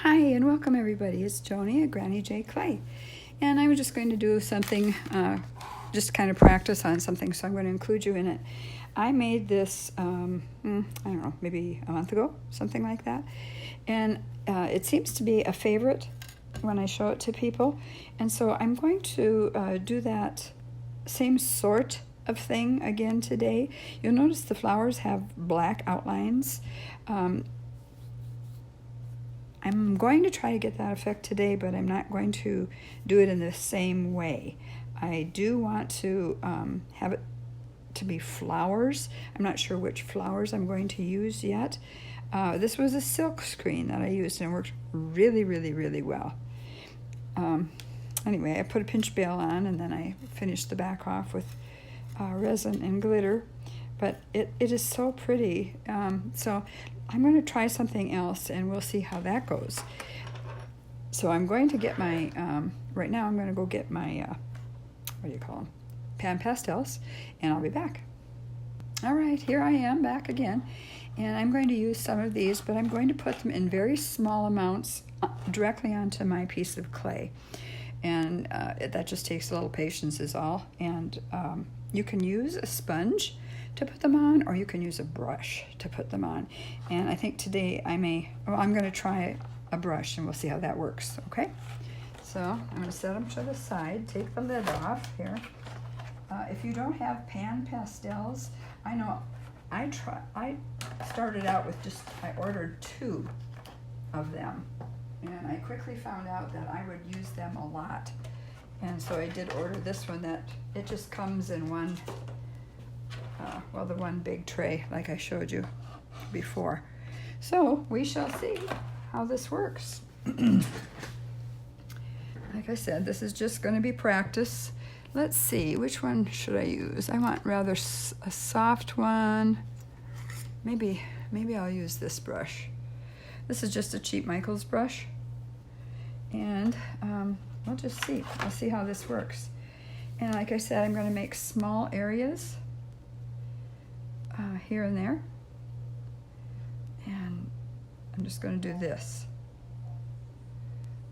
Hi and welcome everybody. It's Joni at Granny J Clay, and I'm just going to do something, just kind of practice on something, so I'm going to include you in it. I made this, I don't know, maybe a month ago, something like that, and it seems to be a favorite when I show it to people, and so I'm going to do that same sort of thing again today. You'll notice the flowers have black outlines. I'm going to try to get that effect today, but I'm not going to do it in the same way. I do want to have it to be flowers. I'm not sure which flowers I'm going to use yet. This was a silk screen that I used and it worked really, really, really well. Anyway, I put a pinch bail on and then I finished the back off with resin and glitter. But it is so pretty. So I'm going to try something else and we'll see how that goes. So I'm going to get my, right now I'm going to go get my, what do you call them? Pastels, and I'll be back. All right, here I am back again. And I'm going to use some of these, but I'm going to put them in very small amounts directly onto my piece of clay. And that just takes a little patience is all. And you can use a sponge to put them on, or you can use a brush to put them on. And I think today I'm going to try a brush and we'll see how that works, okay? So I'm going to set them to the side, take the lid off here. If you don't have pan pastels, I know I started out with I ordered 2 of them. And I quickly found out that I would use them a lot. And so I did order this one that it just comes in one, the one big tray like I showed you before. So we shall see how this works. Like I said, this is just going to be practice. Let's see, which one should I use? I want rather a soft one. Maybe I'll use this brush. This is just a cheap Michaels brush. And we'll just see. We'll see how this works. And like I said, I'm going to make small areas here and there. And I'm just going to do this.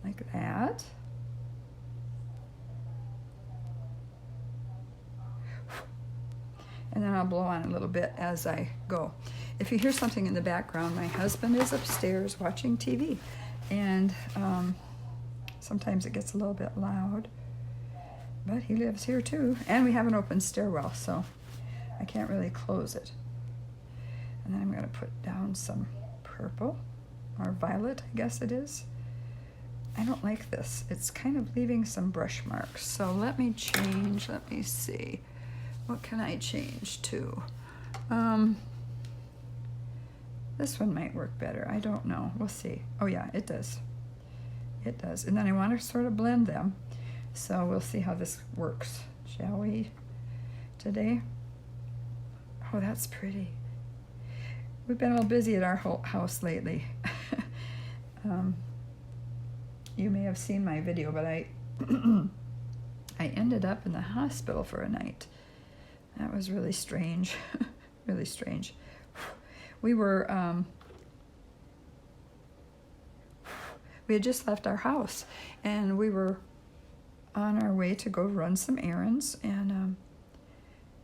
Like that. And then I'll blow on a little bit as I go. If you hear something in the background, my husband is upstairs watching TV. And sometimes it gets a little bit loud. But he lives here too. And we have an open stairwell, so I can't really close it. And then I'm going to put down some purple, or violet, I guess it is. I don't like this. It's kind of leaving some brush marks. So let me change. Let me see. What can I change to? This one might work better. I don't know. We'll see. Oh yeah, it does. It does. And then I want to sort of blend them. So we'll see how this works. Shall we today? Oh, that's pretty. We've been a little busy at our house lately. You may have seen my video, but I ended up in the hospital for a night. That was really strange. Really strange. We were, we had just left our house and we were on our way to go run some errands, and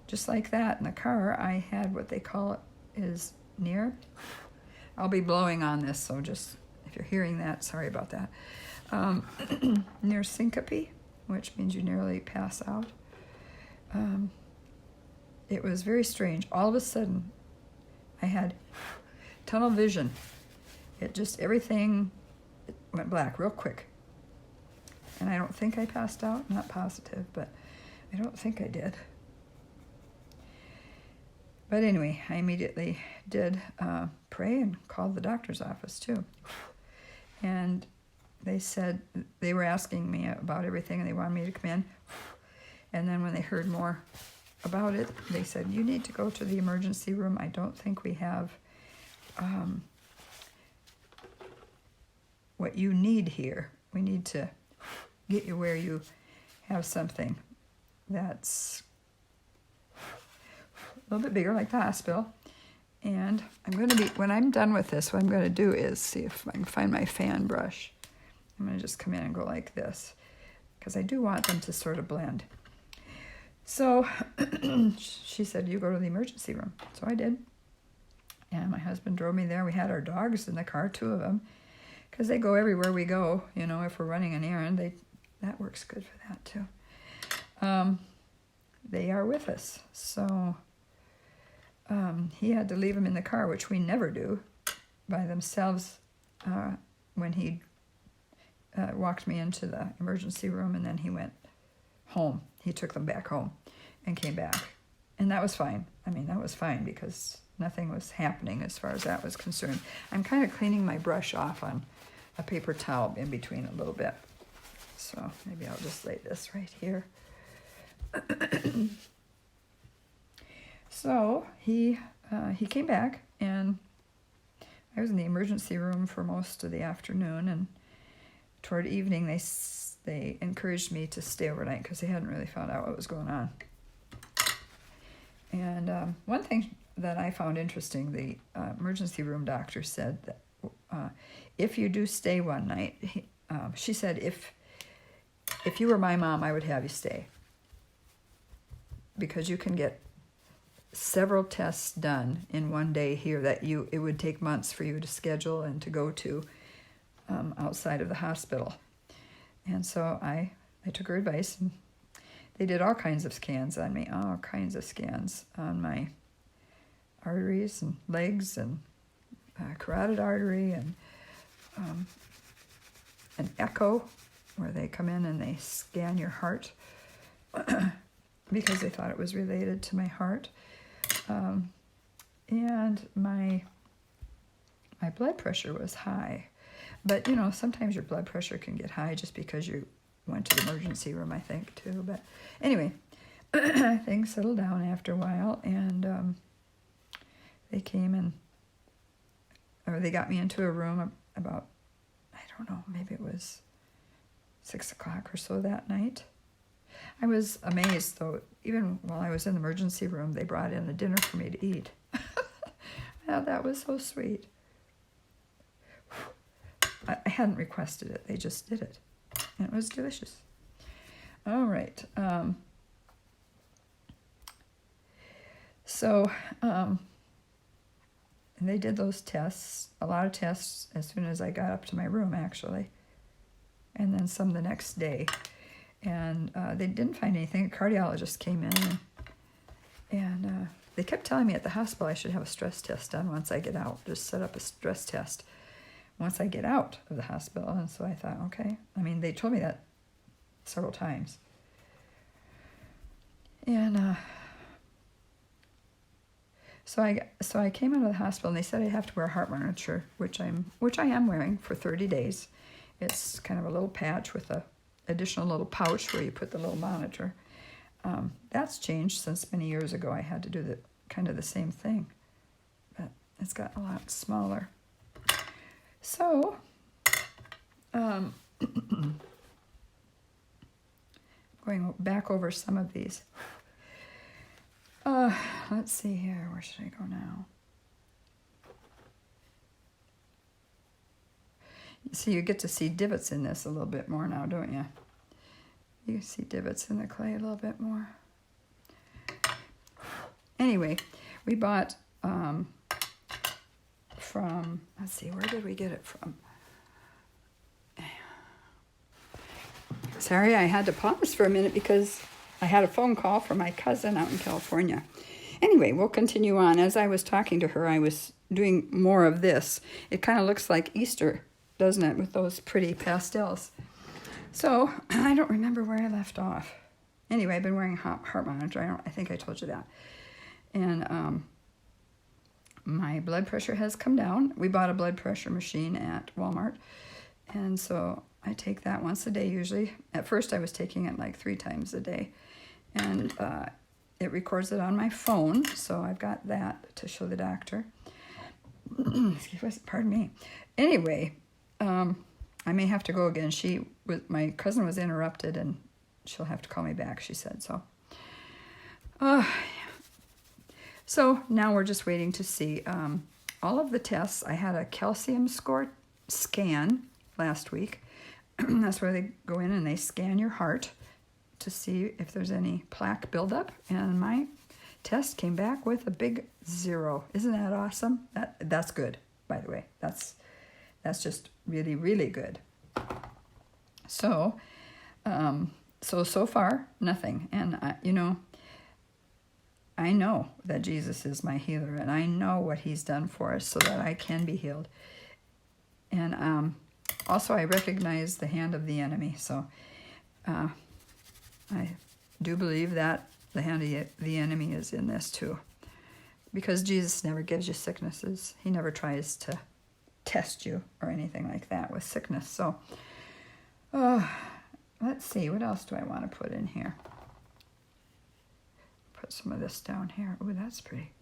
just like that in the car, I had what they call it is near. I'll be blowing on this, so just if you're hearing that, sorry about that. Near Syncope, which means you nearly pass out. It was very strange. All of a sudden, I had tunnel vision. It just, everything went black real quick. And I don't think I passed out. Not positive, but I don't think I did. But anyway, I immediately did pray and called the doctor's office too. And they said, they were asking me about everything and they wanted me to come in. And then when they heard more about it, they said, you need to go to the emergency room. I don't think we have what you need here. We need to get you where you have something that's a little bit bigger, like the hospital, And I'm going to be, when I'm done with this, what I'm going to do is see if I can find my fan brush. I'm going to just come in and go like this, because I do want them to sort of blend. So she said, you go to the emergency room. So I did. And my husband drove me there. We had our dogs in the car, 2 of them, because they go everywhere we go. You know, if we're running an errand, that works good for that too. They are with us. So he had to leave them in the car, which we never do, by themselves when he walked me into the emergency room, and then he went home. He took them back home and came back. And that was fine. I mean, that was fine because nothing was happening as far as that was concerned. I'm kind of cleaning my brush off on a paper towel in between a little bit. So maybe I'll just lay this right here. So he came back, and I was in the emergency room for most of the afternoon, and toward evening they encouraged me to stay overnight because they hadn't really found out what was going on. And one thing that I found interesting, the emergency room doctor said that if you do stay one night, she said if you were my mom, I would have you stay, because you can get several tests done in one day here that it would take months for you to schedule and to go to outside of the hospital. And so I took her advice, and they did all kinds of scans on me, all kinds of scans on my arteries and legs and carotid artery, and an echo where they come in and they scan your heart because they thought it was related to my heart. And my blood pressure was high. But, you know, sometimes your blood pressure can get high just because you went to the emergency room, I think, too. But anyway, things settled down after a while, and they came or they got me into a room about, I don't know, maybe it was 6 o'clock or so that night. I was amazed, though. Even while I was in the emergency room, they brought in a dinner for me to eat. I thought that was so sweet. I hadn't requested it. They just did it. And it was delicious. All right. And they did those tests, a lot of tests, as soon as I got up to my room, actually. And then some the next day. And they didn't find anything. A cardiologist came in, and they kept telling me at the hospital I should have a stress test done once I get out. Just set up a stress test once I get out of the hospital. And so I thought, okay. I mean, they told me that several times. And so I came out of the hospital, and they said I'd have to wear a heart monitor, which I am wearing for 30 days. It's kind of a little patch with a additional little pouch where you put the little monitor. That's changed since many years ago. I had to do the same thing, but it's gotten a lot smaller. So, going back over some of these. Let's see here. Where should I go now? So you get to see divots in this a little bit more now, don't you? You see divots in the clay a little bit more. Anyway, we bought from, let's see, where did we get it from? Sorry, I had to pause for a minute because I had a phone call from my cousin out in California. Anyway, we'll continue on. As I was talking to her, I was doing more of this. It kind of looks like Easter, doesn't it, with those pretty pastels. So, I don't remember where I left off. Anyway, I've been wearing a heart monitor. I think I told you that. And my blood pressure has come down. We bought a blood pressure machine at Walmart. And so I take that once a day usually. At first I was taking it like 3 times a day. And it records it on my phone. So I've got that to show the doctor. Pardon me. Anyway, I may have to go again. My cousin was interrupted, and she'll have to call me back, she said. So, So now we're just waiting to see all of the tests. I had a calcium score scan last week. That's where they go in and they scan your heart to see if there's any plaque buildup. And my test came back with a big 0. Isn't that awesome? That's good, by the way. That's just really, really good. So, so far, nothing. And, I know that Jesus is my healer, and I know what he's done for us so that I can be healed. And also, I recognize the hand of the enemy. So I do believe that the hand of the enemy is in this too. Because Jesus never gives you sicknesses. He never tries to test you or anything like that with sickness. So let's see. What else do I want to put in here? Put some of this down here. Oh, that's pretty.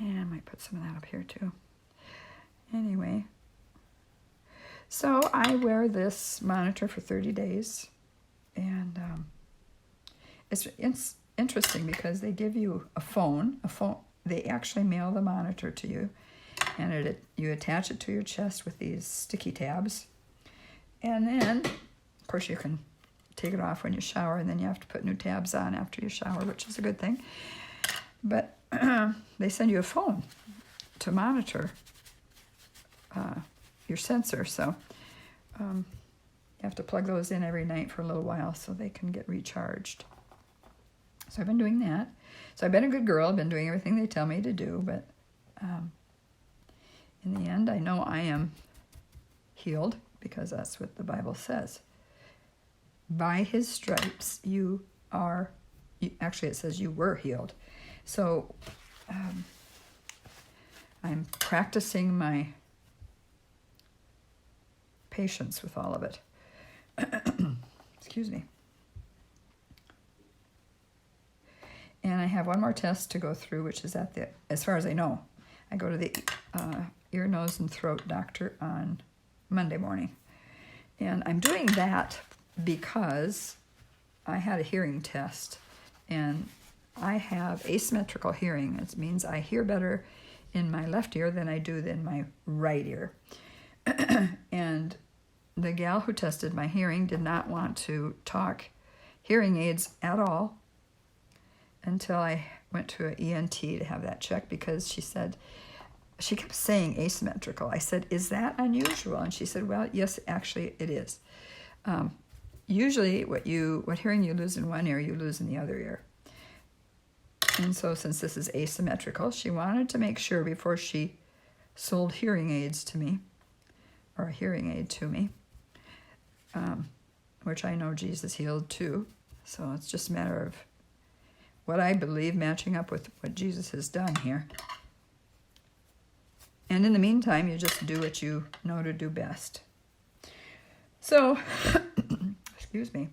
And I might put some of that up here too. Anyway. So I wear this monitor for 30 days. And it's interesting because they give you a phone. They actually mail the monitor to you. And you attach it to your chest with these sticky tabs. And then, of course, you can take it off when you shower, and then you have to put new tabs on after you shower, which is a good thing. But they send you a phone to monitor your sensor. So you have to plug those in every night for a little while so they can get recharged. So I've been doing that. So I've been a good girl. I've been doing everything they tell me to do, but in the end, I know I am healed because that's what the Bible says. By his stripes, actually it says you were healed. So I'm practicing my patience with all of it. Excuse me. And I have one more test to go through, which is as far as I know, I go to the ear, nose, and throat doctor on Monday morning. And I'm doing that because I had a hearing test, and I have asymmetrical hearing. It means I hear better in my left ear than I do in my right ear. And the gal who tested my hearing did not want to talk hearing aids at all until I went to an ENT to have that checked, because she kept saying asymmetrical. I said, is that unusual? And she said, well, yes, actually it is. Usually what hearing you lose in one ear, you lose in the other ear. And so since this is asymmetrical, she wanted to make sure before she sold hearing aids to me, or a hearing aid to me, which I know Jesus healed too. So it's just a matter of what I believe matching up with what Jesus has done here. And in the meantime, you just do what you know to do best. So, excuse me.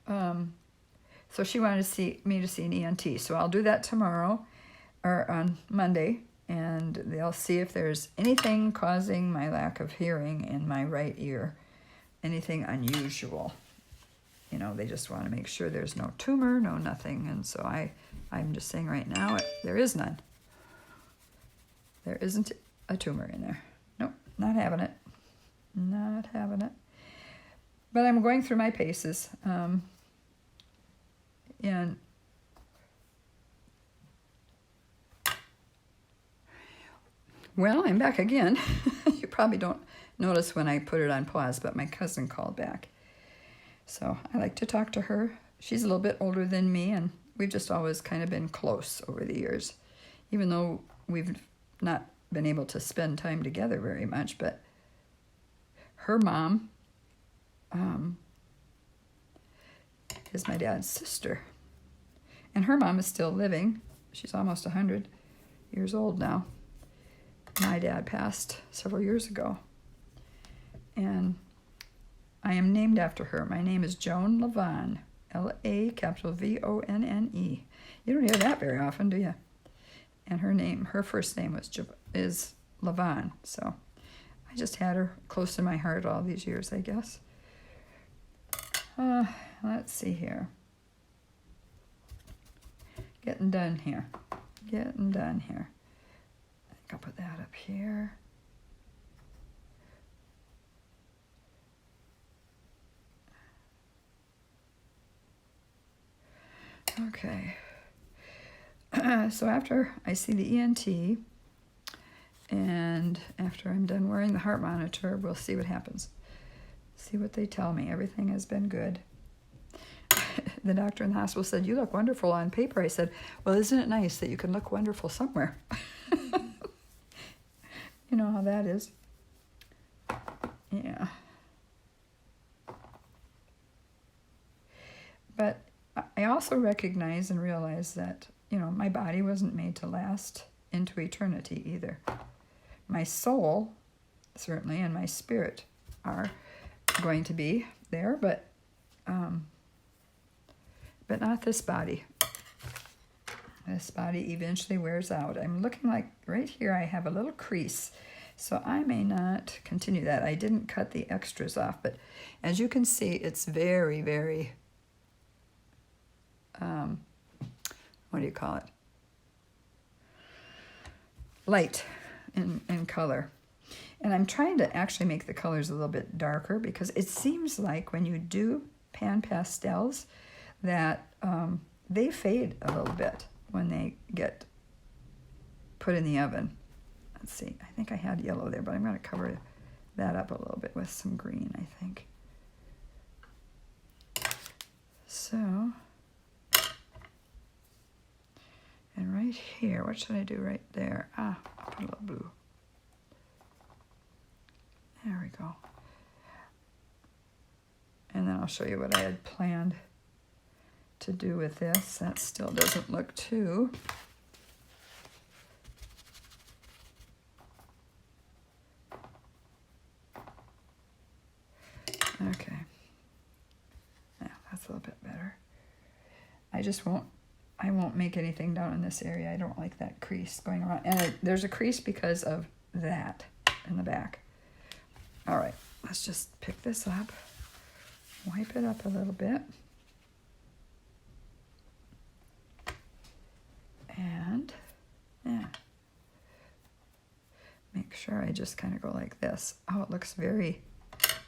So she wanted me to see an ENT. So I'll do that tomorrow, or on Monday, and they'll see if there's anything causing my lack of hearing in my right ear, anything unusual. They just want to make sure there's no tumor, no nothing. And so I'm just saying right now, there is none. There isn't a tumor in there. Nope, not having it. Not having it. But I'm going through my paces. And well, I'm back again. You probably don't notice when I put it on pause, but my cousin called back. So I like to talk to her. She's a little bit older than me, and we've just always kind of been close over the years, even though we've not been able to spend time together very much. But her mom is my dad's sister, and her mom is still living. She's almost 100 years old now. My dad passed several years ago, and I am named after her. My name is Joan Lavonne, Lavonne. You don't hear that very often, do you? And her first name is Lavonne. So I just had her close to my heart all these years, I guess. Let's see here. Getting done here. Getting done here. I think I'll put that up here. Okay. So after I see the ENT, and after I'm done wearing the heart monitor, we'll see what happens. See what they tell me. Everything has been good. The doctor in the hospital said, "You look wonderful on paper." I said, "Well, isn't it nice that you can look wonderful somewhere?" You know how that is. Yeah. But I also recognize and realize that, you know, my body wasn't made to last into eternity either. My soul, certainly, and my spirit are going to be there, but not this body. This body eventually wears out. I'm looking like right here I have a little crease, so I may not continue that. I didn't cut the extras off, but as you can see, it's very, very, what do you call it? Light in color. And I'm trying to actually make the colors a little bit darker because it seems like when you do pan pastels that they fade a little bit when they get put in the oven. Let's see, I think I had yellow there, but I'm going to cover that up a little bit with some green, I think. So, and right here, what should I do right there? I'll put a little blue. There we go. And then I'll show you what I had planned to do with this. That still doesn't look too. Okay. Yeah, that's a little bit better. I won't make anything down in this area. I don't like that crease going around. And there's a crease because of that in the back. All right, let's just pick this up, wipe it up a little bit. And, yeah, make sure I just kind of go like this. Oh, it looks very,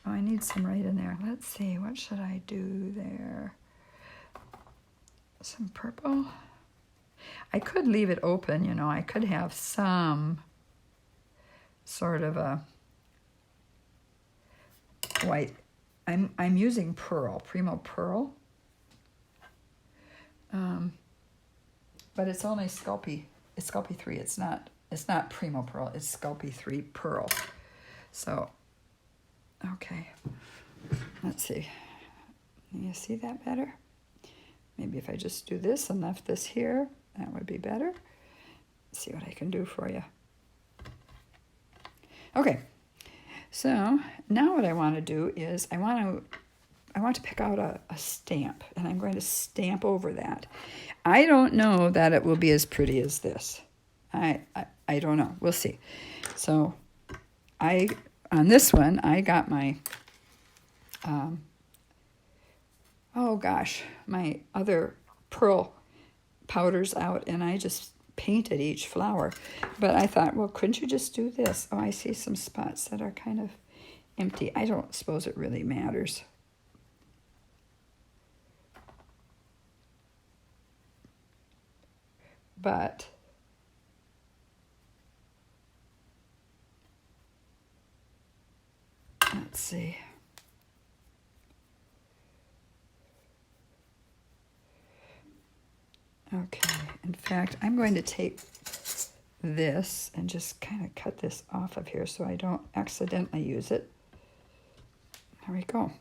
oh, I need some right in there. Let's see, what should I do there? Some purple. I could leave it open, you know. I could have some sort of a white. I'm using pearl, Primo Pearl. But it's only Sculpey. It's Sculpey 3. It's not Primo Pearl. It's Sculpey 3 Pearl. So, okay. Let's see. Can you see that better? Maybe if I just do this and left this here, that would be better. Let's see what I can do for you. Okay. So now what I want to do is I want to pick out a stamp, and I'm going to stamp over that. I don't know that it will be as pretty as this. I don't know. We'll see. So on this one, I got my, my other pearl powders out, and I just painted each flower. But I thought, well, couldn't you just do this? Oh, I see some spots that are kind of empty. I don't suppose it really matters. But let's see. Okay, in fact, I'm going to take this and just kind of cut this off of here so I don't accidentally use it. There we go.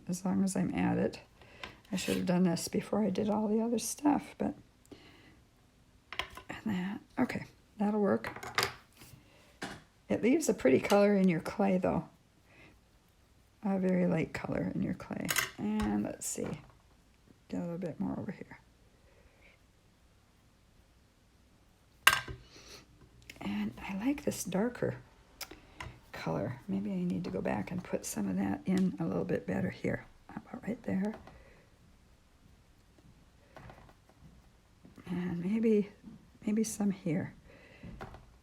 As long as I'm at it. I should have done this before I did all the other stuff, but and that, okay, that'll work. It leaves a pretty color in your clay, though. A very light color in your clay. And let's see, get a little bit more over here. And I like this darker color. Maybe I need to go back and put some of that in a little bit better here. How about right there? And maybe some here.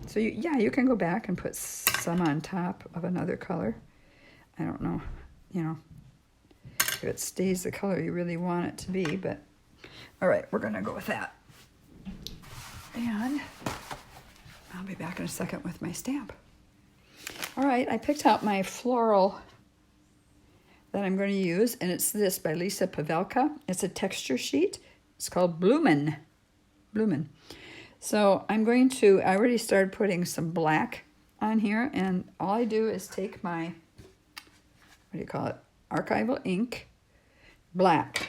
So you can go back and put some on top of another color. I don't know, if it stays the color you really want it to be, but all right, we're gonna go with that. And I'll be back in a second with my stamp. All right, I picked out my floral that I'm going to use, and it's this by Lisa Pavelka. It's a texture sheet. It's called Bloomin'. So I already started putting some black on here, and all I do is take my, archival ink, black.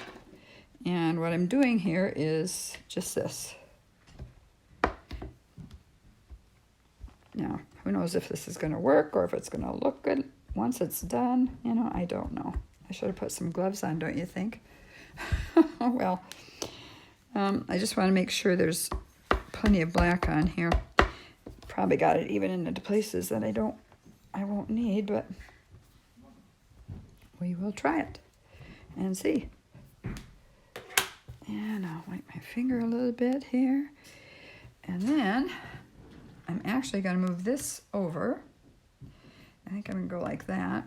And what I'm doing here is just this. Now, who knows if this is going to work or if it's going to look good once it's done. I don't know. I should have put some gloves on, don't you think? Well, I just want to make sure there's plenty of black on here. Probably got it even into places that I won't need, but we will try it and see. And I'll wipe my finger a little bit here. And then I'm actually going to move this over. I think I'm going to go like that.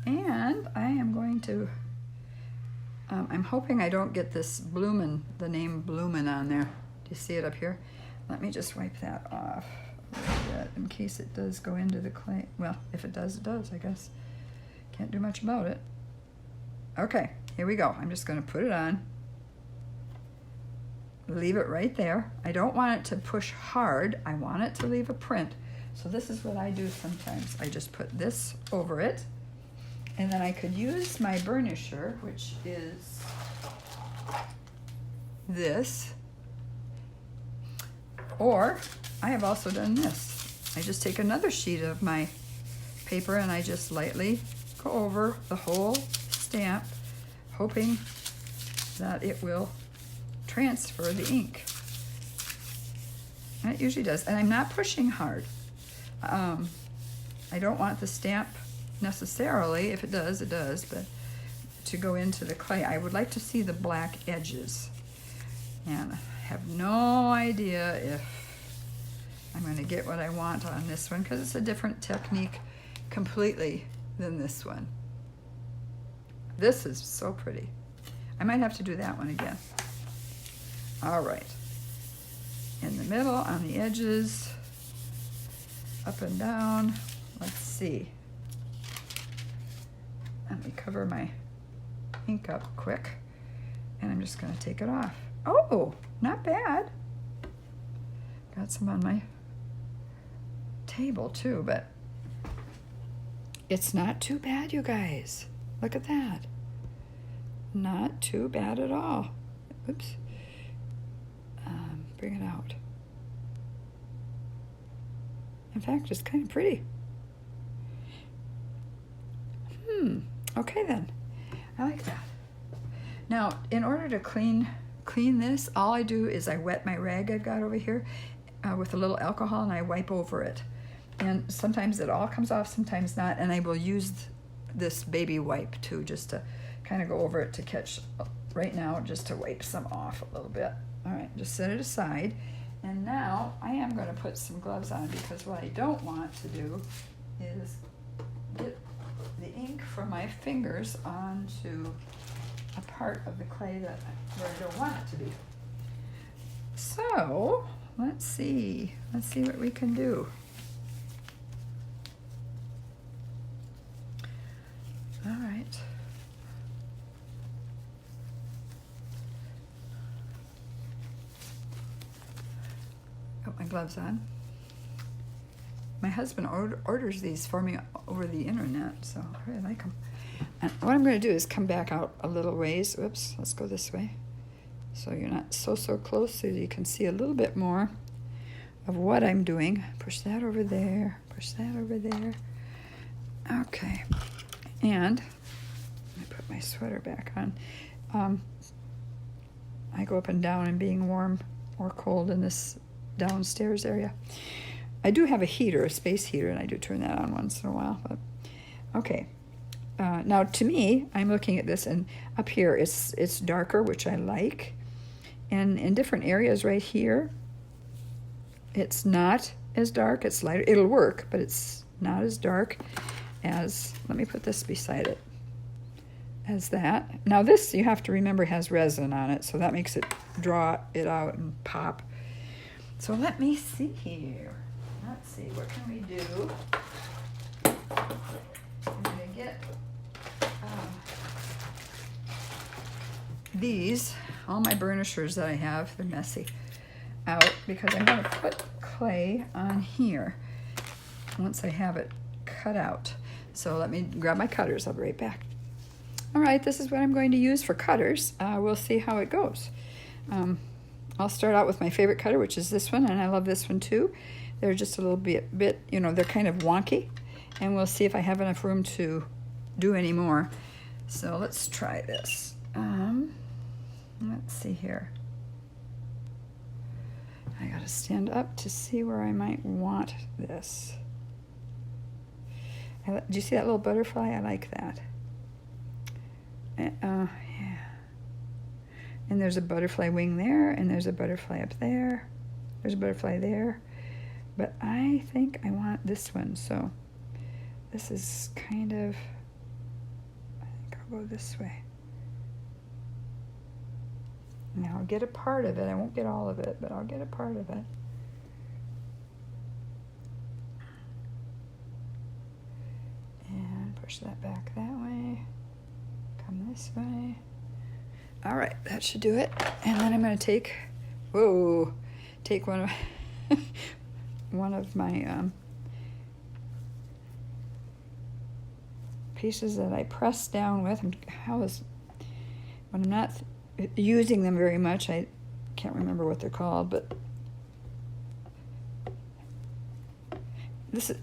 And I am going to, I'm hoping I don't get this Bloomin', the name Bloomin' on there. Do you see it up here? Let me just wipe that off a little bit in case it does go into the clay. Well, if it does, it does, I guess. Can't do much about it. Okay, here we go. I'm just going to put it on. Leave it right there. I don't want it to push hard. I want it to leave a print. So this is what I do sometimes. I just put this over it. And then I could use my burnisher, which is this. Or I have also done this. I just take another sheet of my paper and I just lightly go over the whole stamp, hoping that it will transfer the ink. And it usually does. And I'm not pushing hard. I don't want the stamp necessarily, if it does, it does, but to go into the clay. I would like to see the black edges. And I have no idea if I'm going to get what I want on this one, because it's a different technique completely than this one. This is so pretty. I might have to do that one again. All right. In the middle, on the edges, up and down. Let's see. Let me cover my ink up quick, and I'm just going to take it off. Oh, not bad. Got some on my table too, but it's not too bad, you guys. Look at that. Not too bad at all. Oops. Bring it out. In fact, it's kind of pretty. Okay then. I like that. Now, in order to clean this, all I do is I wet my rag I've got over here with a little alcohol, and I wipe over it. And sometimes it all comes off, sometimes not, and I will use this baby wipe too, just to kind of go over it to catch, right now, just to wipe some off a little bit. All right, just set it aside. And now I am going to put some gloves on, because what I don't want to do is get the ink from my fingers onto a part of the clay where I don't want it to be. So let's see what we can do. All right. Got my gloves on. My husband orders these for me over the internet, so I really like them. And what I'm going to do is come back out a little ways. Whoops, let's go this way. So you're not so close, so you can see a little bit more of what I'm doing. Push that over there, push that over there. Okay, and I put my sweater back on. I go up and down in being warm or cold in this downstairs area. I do have a heater, a space heater, and I do turn that on once in a while. But okay. Now, to me, I'm looking at this, and up here it's darker, which I like, And in different areas right here, it's not as dark, it's lighter. It'll work, but it's not as dark as, let me put this beside it, as that. Now this, you have to remember, has resin on it, so that makes it draw it out and pop. So let me see here. Let's see, what can we do? I'm gonna get these, all my burnishers that I have, they're messy, out, because I'm gonna put clay on here once I have it cut out. So let me grab my cutters, I'll be right back. All right, this is what I'm going to use for cutters. We'll see how it goes. I'll start out with my favorite cutter, which is this one, and I love this one too. They're just a little bit, you know, they're kind of wonky, and we'll see if I have enough room to do any more. So let's try this. Let's see here. I gotta stand up to see where I might want this. Do you see that little butterfly? I like that. Yeah. And there's a butterfly wing there, and there's a butterfly up there. There's a butterfly there. But I think I want this one, so this is kind of, I think I'll go this way. Now I'll get a part of it. I won't get all of it, but I'll get a part of it. And push that back that way. Come this way. All right, that should do it. And then I'm going to take one of one of my pieces that I press down with. When I'm not using them very much, I can't remember what they're called, but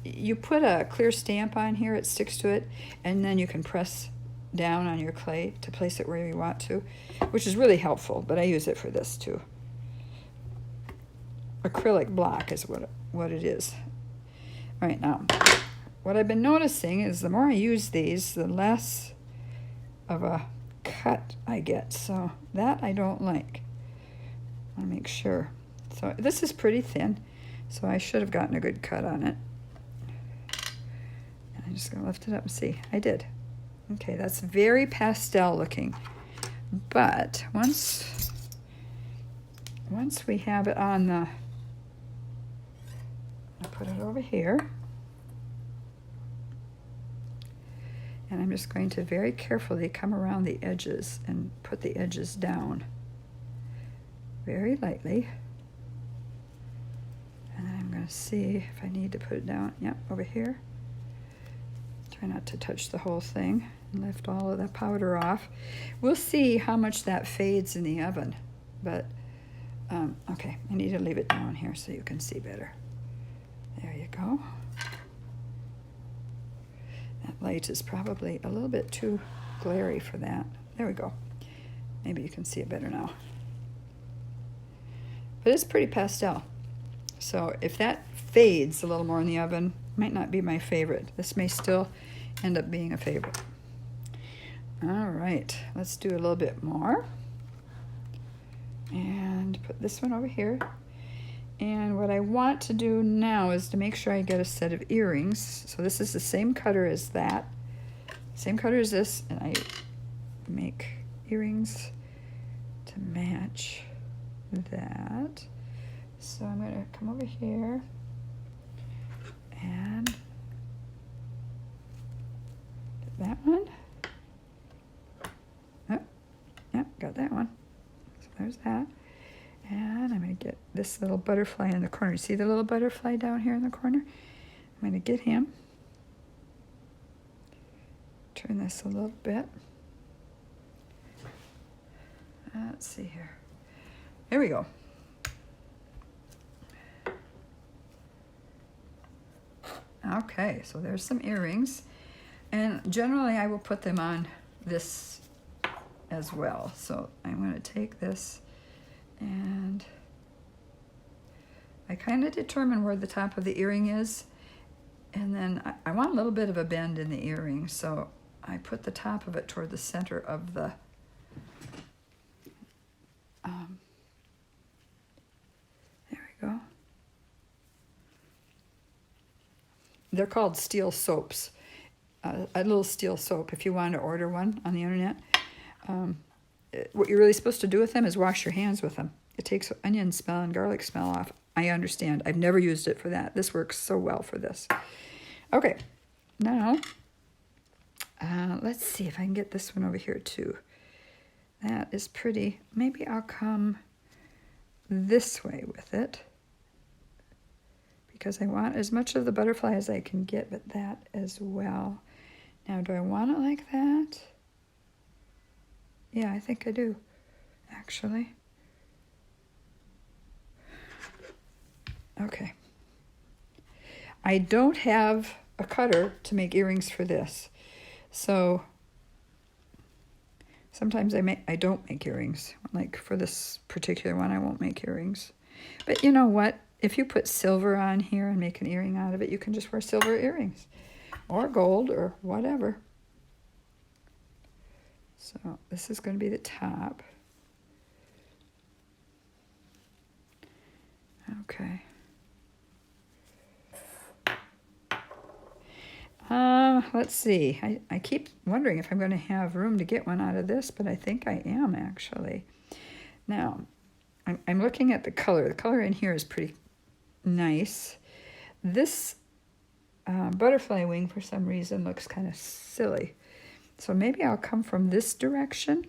you put a clear stamp on here, it sticks to it, and then you can press down on your clay to place it where you want to, which is really helpful, but I use it for this too. Acrylic block is what it is. All right, now, what I've been noticing is the more I use these, the less of a cut I get, so that I don't like. I want to make sure. So this is pretty thin, so I should have gotten a good cut on it. And I'm just going to lift it up and see. I did. Okay, that's very pastel looking, but once we have it on the, I'll put it over here, and I'm just going to very carefully come around the edges and put the edges down very lightly, and then I'm going to see if I need to put it down. Yep, over here. Try not to touch the whole thing and lift all of the powder off. We'll see how much that fades in the oven, but okay, I need to leave it down here so you can see better. There you go. That light is probably a little bit too glary for that. There we go. Maybe you can see it better now. But it's pretty pastel. So if that fades a little more in the oven, might not be my favorite. This may still end up being a favorite. All right, let's do a little bit more. And put this one over here. And what I want to do now is to make sure I get a set of earrings. So this is the same cutter as that. Same cutter as this, and I make earrings to match that. So I'm going to come over here and get that one. Oh, yep, got that one. So there's that. And I'm going to get this little butterfly in the corner. You see the little butterfly down here in the corner? I'm going to get him. Turn this a little bit. Let's see here. There we go. Okay, so there's some earrings. And generally I will put them on this as well. So I'm going to take this and I kind of determine where the top of the earring is. And then I want a little bit of a bend in the earring. So I put the top of it toward the center of the they're called steel soaps. A little steel soap if you want to order one on the internet. What you're really supposed to do with them is wash your hands with them. It takes onion smell and garlic smell off. I understand. I've never used it for that. This works so well for this. Okay, now let's see if I can get this one over here too. That is pretty. Maybe I'll come this way with it because I want as much of the butterfly as I can get, but that as well. Now, do I want it like that? Yeah, I think I do, actually. Okay. I don't have a cutter to make earrings for this. So sometimes I don't make earrings. Like for this particular one, I won't make earrings. But you know what? If you put silver on here and make an earring out of it, you can just wear silver earrings. Or gold or whatever. So this is going to be the top. Okay. Let's see. I keep wondering if I'm going to have room to get one out of this, but I think I am actually. Now, I'm looking at the color. The color in here is pretty nice. This butterfly wing, for some reason, looks kind of silly. So maybe I'll come from this direction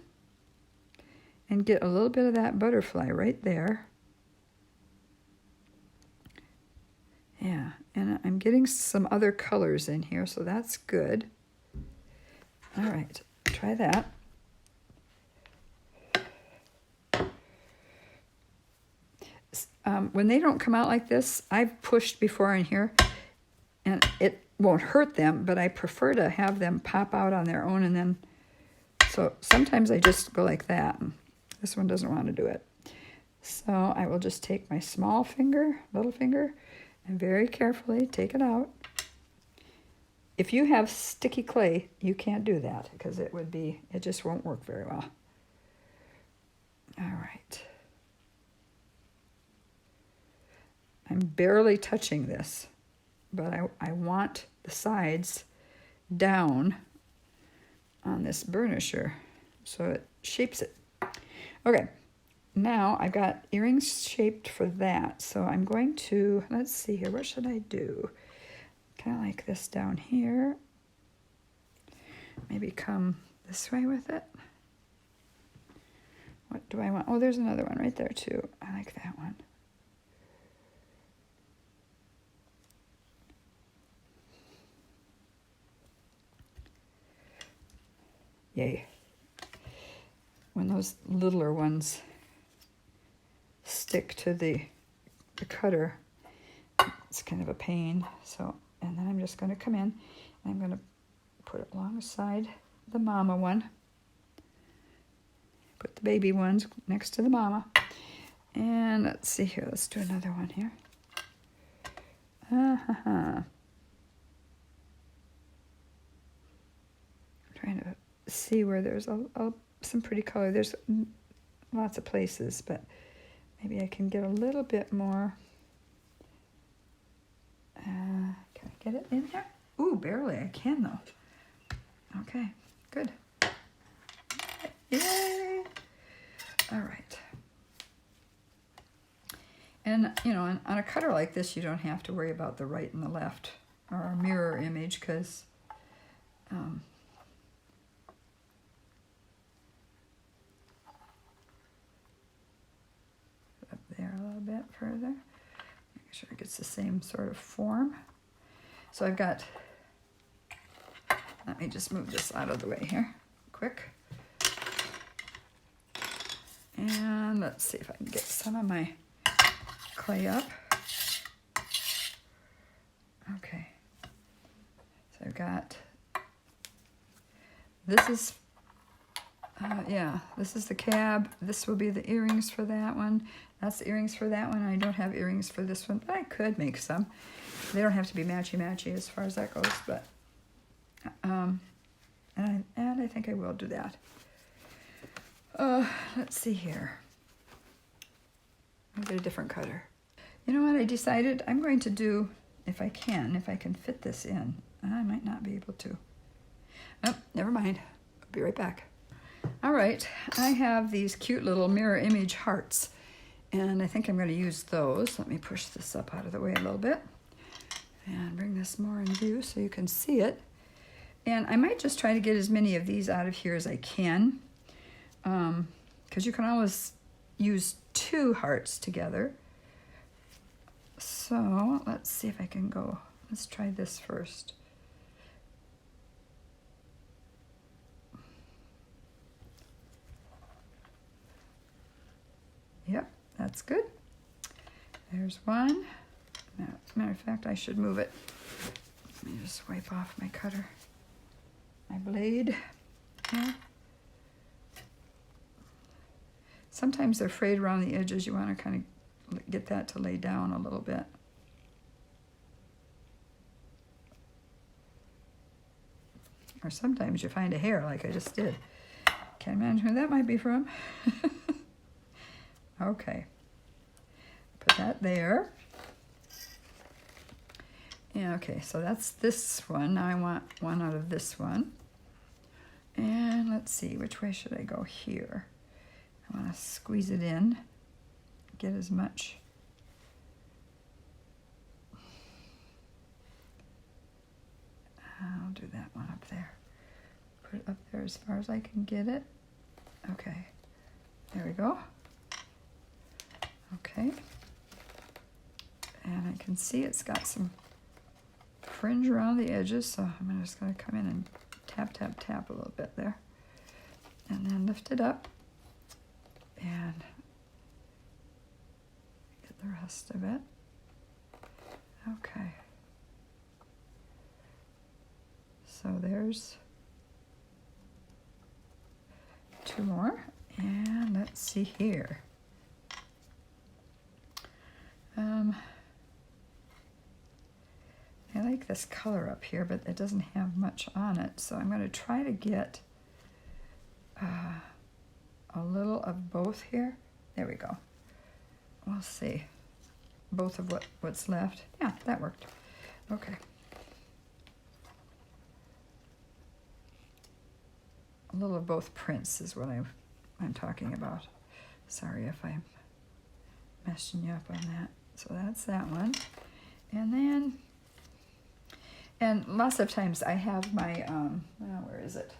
and get a little bit of that butterfly right there. Yeah, and I'm getting some other colors in here, so that's good. All right, try that. When they don't come out like this, I've pushed before in here, and it won't hurt them, but I prefer to have them pop out on their own, and then, so sometimes I just go like that, and this one doesn't want to do it. So I will just take my small finger, little finger, and very carefully take it out. If you have sticky clay, you can't do that because it just won't work very well. All right. I'm barely touching this, but I want the sides down on this burnisher so it shapes it. Okay. Now I've got earrings shaped for that, so I'm going to, let's see here, what should I do? Kind of like this down here. Maybe come this way with it. What do I want? Oh, there's another one right there too. I like that one. Yay. When those littler ones stick to the cutter, it's kind of a pain. So, and then I'm just going to come in and I'm going to put it alongside the mama one. Put the baby ones next to the mama. And let's see here, let's do another one here. I'm trying to see where there's some pretty color. There's lots of places, but maybe I can get a little bit more. Can I get it in there? Ooh, barely. I can though. Okay, good. Yay! All right. And, you know, on a cutter like this, you don't have to worry about the right and the left or a mirror image because up there a little bit further. Make sure it gets the same sort of form. So I've got, let me just move this out of the way here, quick. And let's see if I can get some of my clay up. Okay. So I've got, this is, this is the cab. This will be the earrings for that one. That's the earrings for that one. I don't have earrings for this one, but I could make some. They don't have to be matchy-matchy as far as that goes, but, and I think I will do that. Let's see here. I'll get a different cutter. You know what I decided? I'm going to do if I can fit this in. I might not be able to. Oh, never mind. I'll be right back. All right, I have these cute little mirror image hearts, and I think I'm going to use those. Let me push this up out of the way a little bit and bring this more in view so you can see it. And I might just try to get as many of these out of here as I can, because you can always use 2 hearts together. So let's see if I can go. Let's try this first. Yep, that's good. There's one. Matter of fact, I should move it. Let me just wipe off my cutter, my blade. Yeah. Sometimes they're frayed around the edges. You want to kind of get that to lay down a little bit. Or sometimes you find a hair like I just did. Can't imagine who that might be from. Okay, put that there. Yeah, okay, so that's this one. Now I want one out of this one. And let's see, which way should I go here? I want to squeeze it in, get as much. I'll do that one up there. Put it up there as far as I can get it. Okay, there we go. Okay, and I can see it's got some fringe around the edges, so I'm just going to come in and tap, tap, tap a little bit there. And then lift it up and get the rest of it. Okay. So there's 2 more, and let's see here. I like this color up here, but it doesn't have much on it, so I'm going to try to get a little of both here. There we go. We'll see. Both of what's left. Yeah, that worked. Okay. A little of both prints is what I'm talking about. Sorry if I'm messing you up on that. So that's that one. And then, and lots of times I have my, where is it?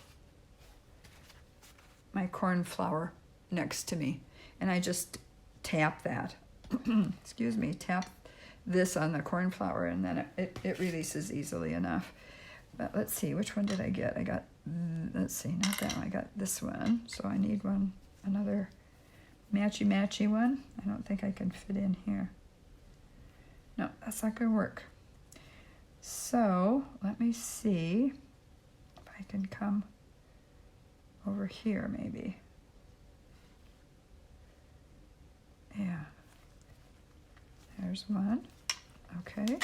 My corn flour next to me. And I just tap that, excuse me, tap this on the corn flour, and then it releases easily enough. But let's see, which one did I get? I got, let's see, not that one. I got this one. So I need one, another matchy one. I don't think I can fit in here. No, that's not going to work. So let me see if I can come over here maybe. Yeah. There's one. Okay.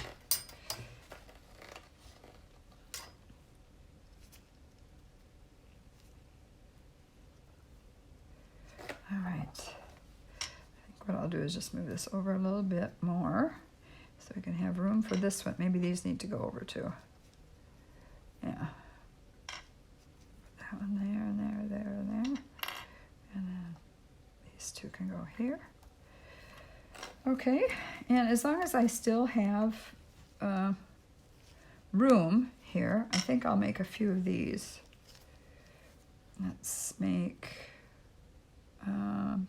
All right. I think what I'll do is just move this over a little bit more so we can have room for this one. Maybe these need to go over too. Yeah. That one there and there, there and there. And then these 2 can go here. Okay, and as long as I still have room here, I think I'll make a few of these. Let's make, I'm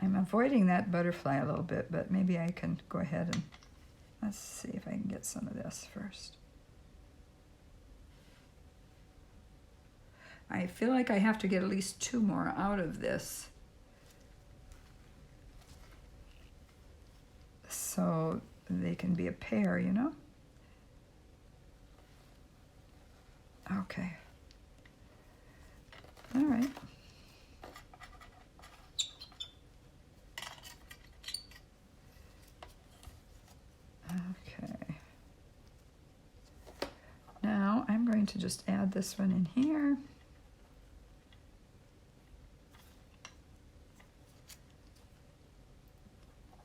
avoiding that butterfly a little bit, but maybe I can go ahead and, let's see if I can get some of this first. I feel like I have to get at least 2 more out of this, so they can be a pair, you know? Okay. All right. Okay. Now I'm going to just add this one in here.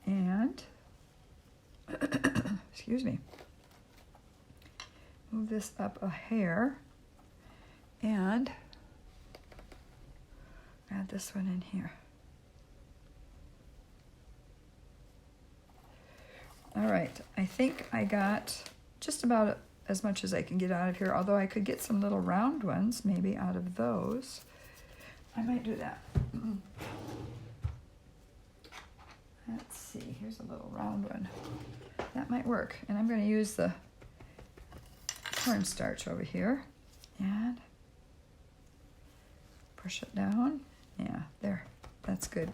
And excuse me. Move this up a hair and add this one in here. All right, I think I got just about as much as I can get out of here, although I could get some little round ones maybe out of those. I might do that. Let's see, here's a little round one. That might work. And I'm going to use the cornstarch over here and push it down. Yeah, there, that's good.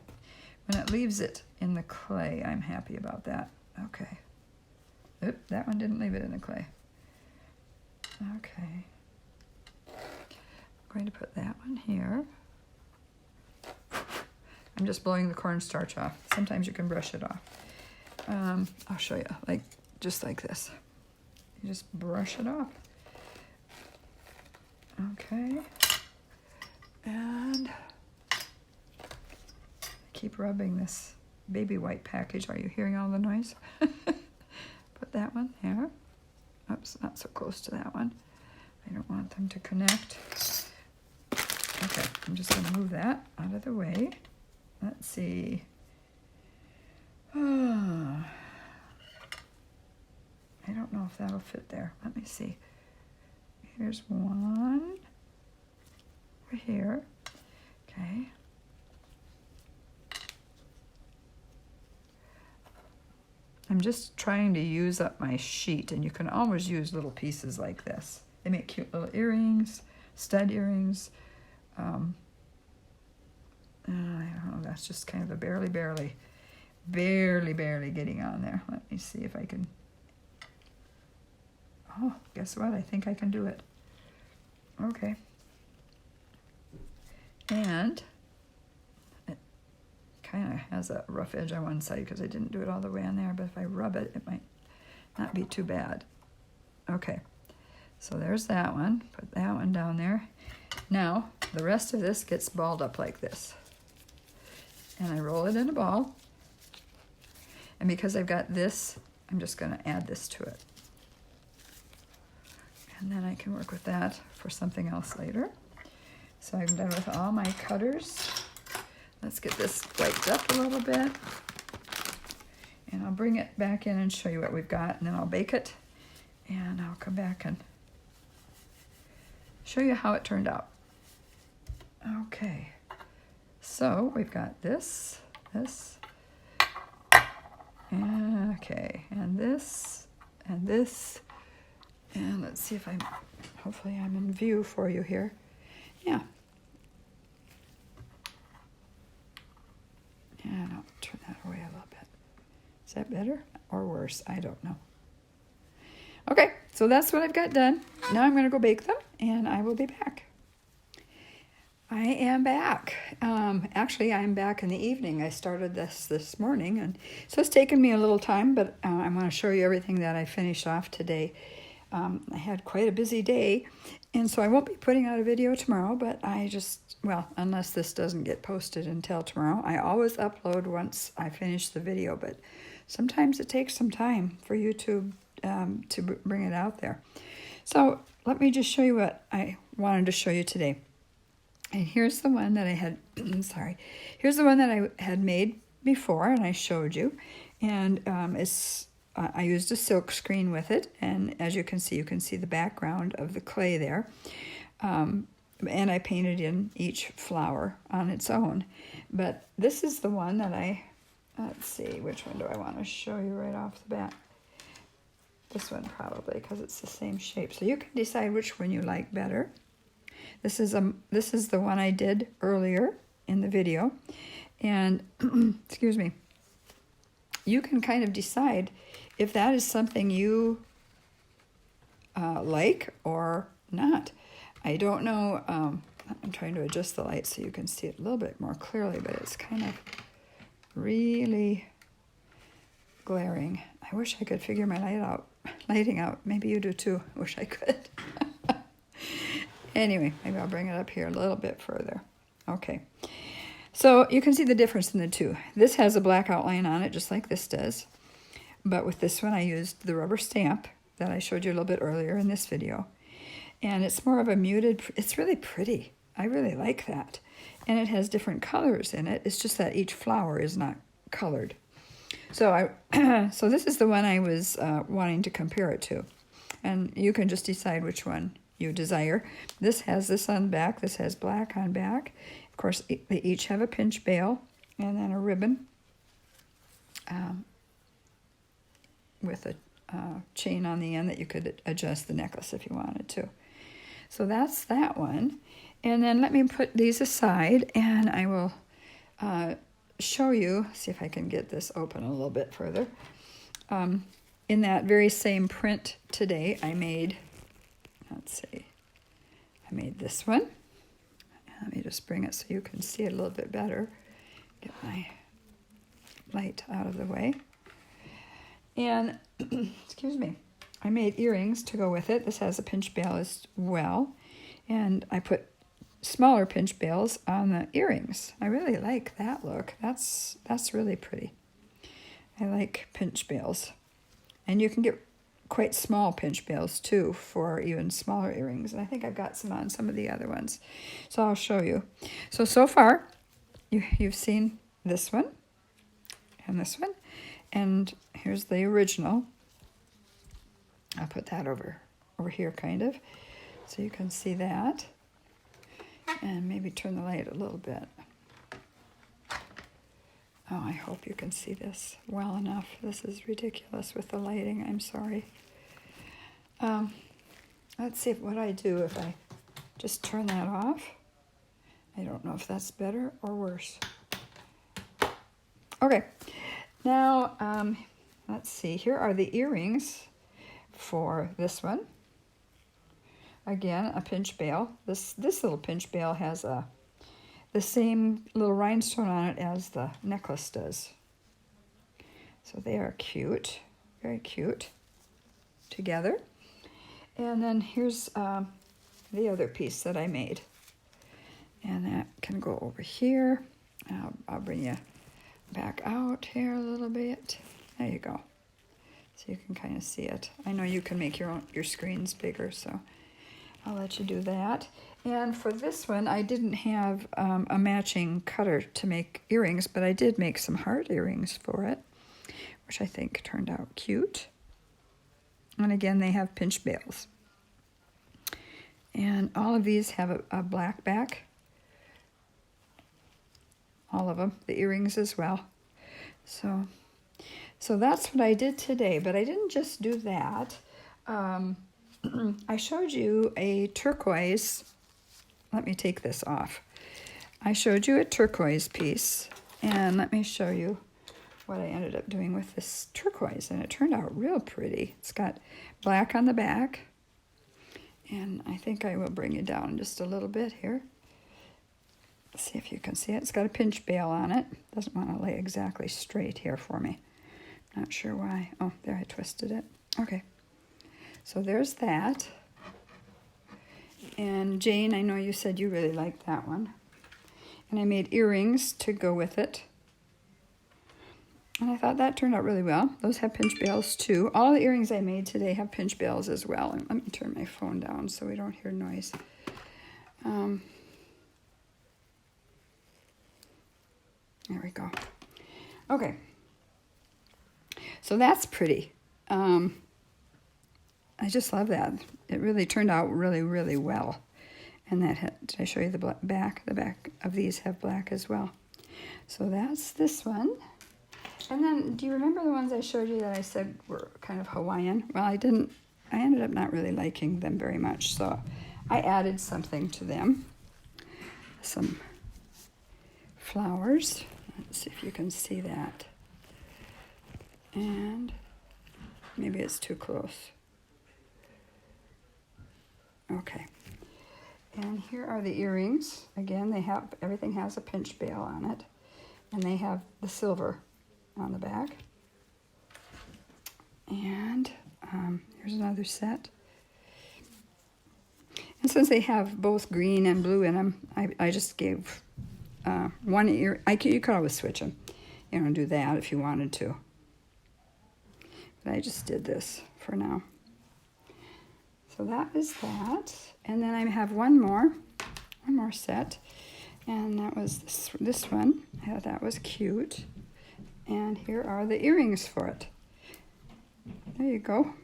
When it leaves it in the clay, I'm happy about that. Okay. Oop, that one didn't leave it in the clay. Okay. I'm going to put that one here. I'm just blowing the cornstarch off. Sometimes you can brush it off. I'll show you, just like this. You just brush it off. Okay. And keep rubbing this baby white package. Are you hearing all the noise? Put that one there. Oops, not so close to that one. I don't want them to connect. Okay, I'm just going to move that out of the way. Let's see. Oh, I don't know if that'll fit there. Let me see. Here's one over here. Okay. I'm just trying to use up my sheet, and you can always use little pieces like this. They make cute little earrings, stud earrings. I don't know, that's just kind of a barely getting on there. Let me see if I can. Oh, guess what? I think I can do it. Okay. And it kind of has a rough edge on one side because I didn't do it all the way on there, but if I rub it, it might not be too bad. Okay, so there's that one. Put that one down there. Now, the rest of this gets balled up like this. And I roll it in a ball. And because I've got this, I'm just going to add this to it. And then I can work with that for something else later. So I'm done with all my cutters. Let's get this wiped up a little bit. And I'll bring it back in and show you what we've got, and then I'll bake it. And I'll come back and show you how it turned out. Okay. So we've got this, okay, and this, and let's see if hopefully I'm in view for you here. Yeah. And I'll turn that away a little bit. Is that better or worse? I don't know. Okay, so that's what I've got done. Now I'm going to go bake them, and I will be back. I am back. Actually, I'm back in the evening. I started this morning, and so it's taken me a little time, but I want to show you everything that I finished off today. I had quite a busy day, and so I won't be putting out a video tomorrow, but unless this doesn't get posted until tomorrow. I always upload once I finish the video, but sometimes it takes some time for YouTube to bring it out there. So let me just show you what I wanted to show you today. And here's the one that I had, here's the one that I had made before and I showed you. And I used a silk screen with it. And as you can see the background of the clay there. And I painted in each flower on its own. But this is the one that let's see, which one do I want to show you right off the bat? This one probably, because it's the same shape. So you can decide which one you like better. This is the one I did earlier in the video, and excuse me. You can kind of decide if that is something you like or not. I don't know. I'm trying to adjust the light so you can see it a little bit more clearly, but it's kind of really glaring. I wish I could figure my lighting out. Maybe you do too. I wish I could. Anyway, maybe I'll bring it up here a little bit further. Okay. So you can see the difference in the two. This has a black outline on it, just like this does. But with this one, I used the rubber stamp that I showed you a little bit earlier in this video. And it's more of a muted, it's really pretty. I really like that. And it has different colors in it. It's just that each flower is not colored. So so this is the one I was wanting to compare it to. And you can just decide which one you desire. This has this on back. This has black on back. Of course, they each have a pinch bail and then a ribbon with a chain on the end that you could adjust the necklace if you wanted to. So that's that one. And then let me put these aside, and I will show you, see if I can get this open a little bit further. In that very same print today, I made, let's see, I made this one. Let me just bring it so you can see it a little bit better. Get my light out of the way. And, excuse me, I made earrings to go with it. This has a pinch bail as well. And I put smaller pinch bails on the earrings. I really like that look. That's really pretty. I like pinch bails. And you can get quite small pinch bails too for even smaller earrings. And I think I've got some on some of the other ones. So I'll show you. So far, you've seen this one and this one. And here's the original. I'll put that over here kind of, so you can see that. And maybe turn the light a little bit. Oh, I hope you can see this well enough. This is ridiculous with the lighting. I'm sorry. Let's see what I do if I just turn that off. I don't know if that's better or worse. Okay. Now, let's see. Here are the earrings for this one. Again, a pinch bail. This little pinch bail has the same little rhinestone on it as the necklace does. So they are cute, very cute together. And then here's the other piece that I made. And that can go over here. I'll bring you back out here a little bit. There you go. So you can kind of see it. I know you can make your screens bigger, so I'll let you do that. And for this one, I didn't have a matching cutter to make earrings, but I did make some heart earrings for it, which I think turned out cute. And again, they have pinch bails. And all of these have a black back. All of them, the earrings as well. So that's what I did today, but I didn't just do that. I showed you a turquoise. Let me take this off. I showed you a turquoise piece, and let me show you what I ended up doing with this turquoise, and it turned out real pretty. It's got black on the back, and I think I will bring it down just a little bit here. See if you can see it. It's got a pinch bail on it. Doesn't want to lay exactly straight here for me. Not sure why. Oh, there, I twisted it. Okay. So there's that. And Jane, I know you said you really liked that one. And I made earrings to go with it. And I thought that turned out really well. Those have pinch bails too. All the earrings I made today have pinch bails as well. And let me turn my phone down so we don't hear noise. There we go. Okay. So that's pretty. I just love that. It really turned out really, really well. And did I show you the back? The back of these have black as well. So that's this one. And then, do you remember the ones I showed you that I said were kind of Hawaiian? Well, I didn't. I ended up not really liking them very much, so I added something to them. Some flowers. Let's see if you can see that. And maybe it's too close. Okay. And here are the earrings. Again, everything has a pinch bail on it. And they have the silver on the back. And here's another set. And since they have both green and blue in them, I just gave one ear. You could always switch them, and do that if you wanted to. but I just did this for now. So that is that. And then I have one more set. And that was this one. I thought that was cute. And here are the earrings for it. There you go.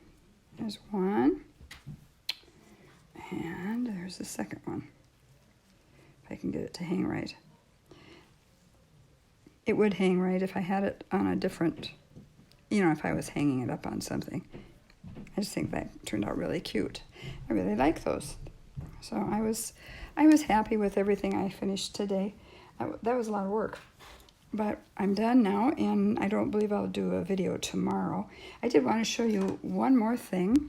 There's one. And there's the second one. If I can get it to hang right. It would hang right if I had it on a different, if I was hanging it up on something. I just think that turned out really cute. I really like those. So I was happy with everything I finished today. That was a lot of work. But I'm done now, and I don't believe I'll do a video tomorrow. I did want to show you one more thing,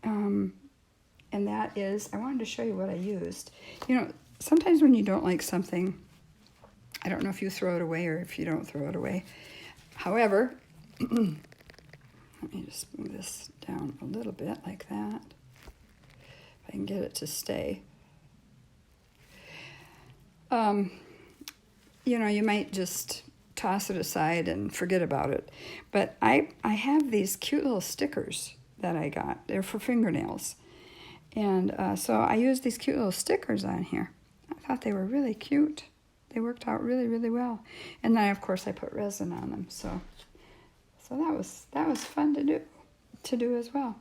and that is I wanted to show you what I used. Sometimes when you don't like something, I don't know if you throw it away or if you don't throw it away. However, let me just move this down a little bit like that. If I can get it to stay. You might just toss it aside and forget about it. But I have these cute little stickers that I got. They're for fingernails. And so I used these cute little stickers on here. I thought they were really cute. They worked out really, really well. And then, of course, I put resin on them. So that was fun to do as well.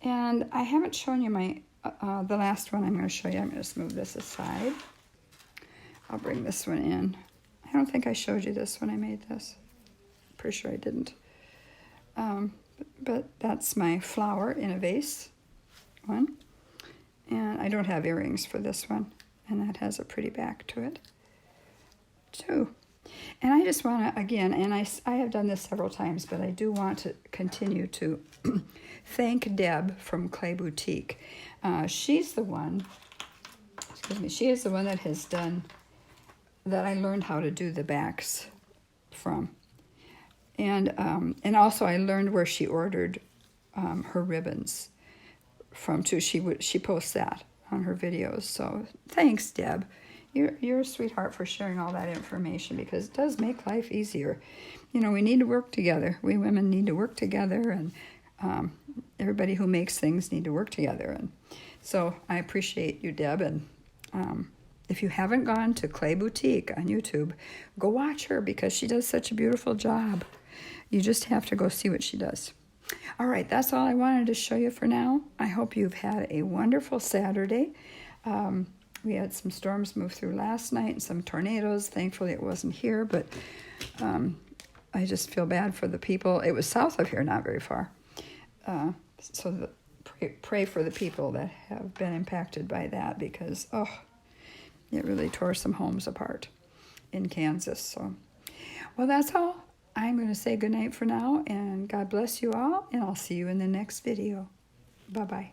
And I haven't shown you the last one I'm going to show you. I'm going to just move this aside. I'll bring this one in. I don't think I showed you this when I made this. Pretty sure I didn't. But that's my flower in a vase one. And I don't have earrings for this one. And that has a pretty back to it, too. And I just want to, again, and I have done this several times, but I do want to continue to thank Deb from Clayboutique. She's the one, she is the one that has done, that I learned how to do the backs from. And also I learned where she ordered her ribbons from, too. She posts that on her videos. So thanks, Deb. You're a sweetheart for sharing all that information, because it does make life easier. We need to work together. We women need to work together, and everybody who makes things need to work together. And so I appreciate you, Deb. And if you haven't gone to Clayboutique on YouTube, go watch her, because she does such a beautiful job. You just have to go see what she does. All right, that's all I wanted to show you for now. I hope you've had a wonderful Saturday. We had some storms move through last night and some tornadoes. Thankfully, it wasn't here, but I just feel bad for the people. It was south of here, not very far. So pray for the people that have been impacted by that, because, it really tore some homes apart in Kansas. So, well, that's all. I'm going to say goodnight for now, and God bless you all, and I'll see you in the next video. Bye-bye.